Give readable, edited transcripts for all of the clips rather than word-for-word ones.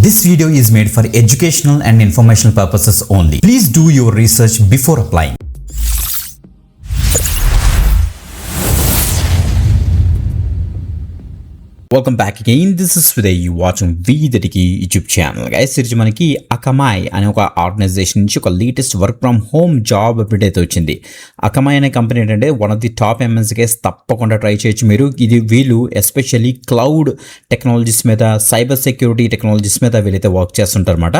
This video is made for educational and informational purposes only. Please do your research before applying. Welcome back again. This is విదయ్ you watching వీదటికి YouTube channel. Guys ఈరోజు మనకి Akamai అనే ఒక organization నుంచి ఒక latest work from home job update అయితే వచ్చింది. అకమాయ్ అనే కంపెనీ ఏంటంటే one of the top MNC guys, తప్పకుండా ట్రై చేయొచ్చు మీరు. వీళ్ళు ఎస్పెషల్లీ క్లౌడ్ టెక్నాలజీస్ మీద, సైబర్ సెక్యూరిటీ టెక్నాలజీస్ మీద వీళ్ళైతే వర్క్ చేస్తుంటారు అనమాట.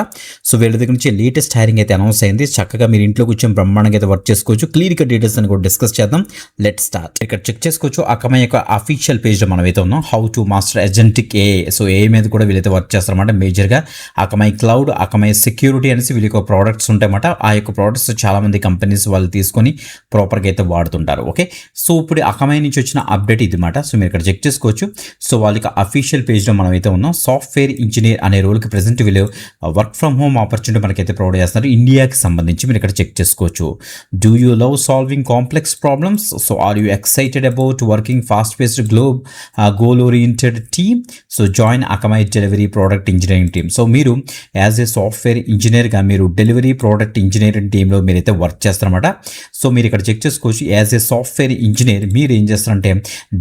సో వీళ్ళ దగ్గర నుంచి లేటెస్ట్ హైరింగ్ అయితే అనౌన్స్ అయింది. చక్కగా మీరు ఇంట్లో కూర్చొని బ్రహ్మాండంగా అయితే వర్క్ చేసుకోవచ్చు. క్లియర్గా డీటెయిల్స్ అని కూడా డిస్కస్ చేద్దాం. Let start. ఇక్కడ చెక్ చేసుకోవచ్చు అకమాయ్ యొక్క అఫీషియల్ పేజ్లో మనం అయితే ఉన్నాం. How to master agentic A. So A మీద కూడా వీళ్ళైతే వర్క్ చేస్తారన్నమాట. మేజర్గా అకమాయ్ క్లౌడ్, అకమాయ్ సెక్యూరిటీ అనేసి వీళ్ళ యొక్క ప్రోడక్ట్స్ ఉంటాయన్నమాట. ఆ యొక్క ప్రోడక్ట్స్ చాలా మంది కంపెనీస్ వాళ్ళు తీసుకొని ప్రాపర్గా అయితే వాడుతుంటారు. ఓకే, సో ఇప్పుడు అకమాయ్ నుంచి వచ్చిన అప్డేట్ ఇది మాట. సో మీరు ఇక్కడ చెక్ చేసుకోవచ్చు. సో వాళ్ళకి అఫీషియల్ పేజ్లో మనం అయితే ఉన్నాం. సాఫ్ట్వేర్ ఇంజనీర్ అనే రోల్కి ప్రెసెంట్ వీళ్ళు వర్క్ ఫ్రమ్ హోమ్ ఆపర్చునిటీ మనకైతే ప్రొవైడ్ చేస్తున్నారు ఇండియాకి సంబంధించి. మీరు ఇక్కడ చెక్ చేసుకోవచ్చు. Do you love solving complex problems? So are you excited about working fast paced goal oriented team? So join Akamai delivery product engineering team. So మీరు as a software ఇంజనీర్గా మీరు డెలివరీ ప్రోడక్ట్ ఇంజనీరింగ్ టీంలో మీరైతే work చేస్తారన్నమాట. So మీరు ఇక్కడ check చేసుకోవచ్చు. As a software engineer మీరు ఏం చేస్తారంటే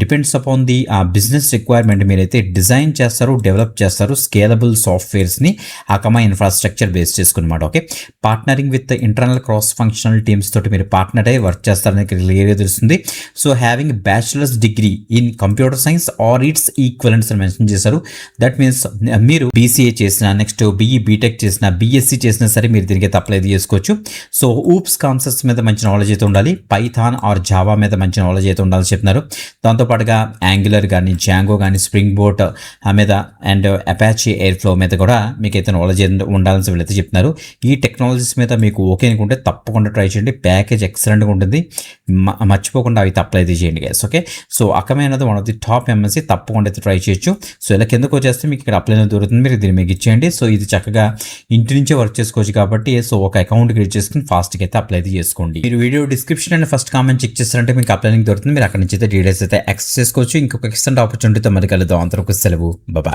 depends upon the business requirement మీరైతే డిజైన్ చేస్తారు, డెవలప్ చేస్తారు స్కేలబుల్ సాఫ్ట్వేర్స్ని అకమాయ్ ఇన్ఫ్రాస్ట్రక్చర్ బేస్ చేసుకున్నమాట. Okay, partnering with internal cross functional teams తోటి మీరు పార్ట్నర్ అయ్యి వర్క్ చేస్తారని క్లియర్గా తెలుస్తుంది. So having bachelor's degree in computer science or its equivalents mention చేశారు. దట్ మీన్స్ మీరు బీసీఏ చేసిన, నెక్స్ట్ బీటెక్ చేసిన, బీఎస్సీ చేసినా సరే మీరు దీనికి అప్లై చేసుకోవచ్చు. సో ఊప్స్ కాన్సెప్ట్స్ మీద మంచి నాలెడ్జ్ అయితే ఉండాలి. పైథాన్ ఆర్ జావా మీద మంచి నాలెడ్జ్ అయితే ఉండాలని చెప్తున్నారు. దాంతోపాటుగా యాంగులర్ కానీ, జాంగో కానీ, స్ప్రింగ్ బోట్ మీద అండ్ అపాచీ ఎయిర్ ఫ్లో మీద కూడా మీకైతే నాలెడ్జ్ ఉండాలని వీళ్ళైతే చెప్తున్నారు. ఈ టెక్నాలజీస్ మీద మీకు ఓకే అనుకుంటే తప్పకుండా ట్రై చేయండి. ప్యాకేజ్ ఎక్సలెంట్గా ఉంటుంది. మర్చిపోకుండా అవి అప్లై అయితే చేయండి గైస్. ఓకే, సో అకమాయ్ అనేది one of the top MNC, తప్పకుండా అయితే ట్రై చేయొచ్చు. సో ఇలా కిందకు వచ్చేస్తే మీకు ఇక్కడ అప్లై దొరుకుతుంది. మీరు దీన్ని మీకు ఇచ్చేయండి. సో ఇది చక్కగా ఇంటి నుంచే వర్క్ చేసుకోవచ్చు కాబట్టి సో ఒక అకౌంట్ క్రియేట్ చేసుకుని ఫాస్ట్గా అయితే అప్లై అయితే చేసుకోండి. మీరు video description and first comment check చేస్తారంటే మీకు అప్లై దొరుకుతుంది. మీరు అక్కడ నుంచి అయితే డీటెయిల్స్ అయితే యాక్సెస్ చేసుకోవచ్చు. ఇంకొక ఎక్సలెంట్ ఆపర్చునిటీతో మరి కలుద్దాం. అంతవరకు సెలవు, బాయ్.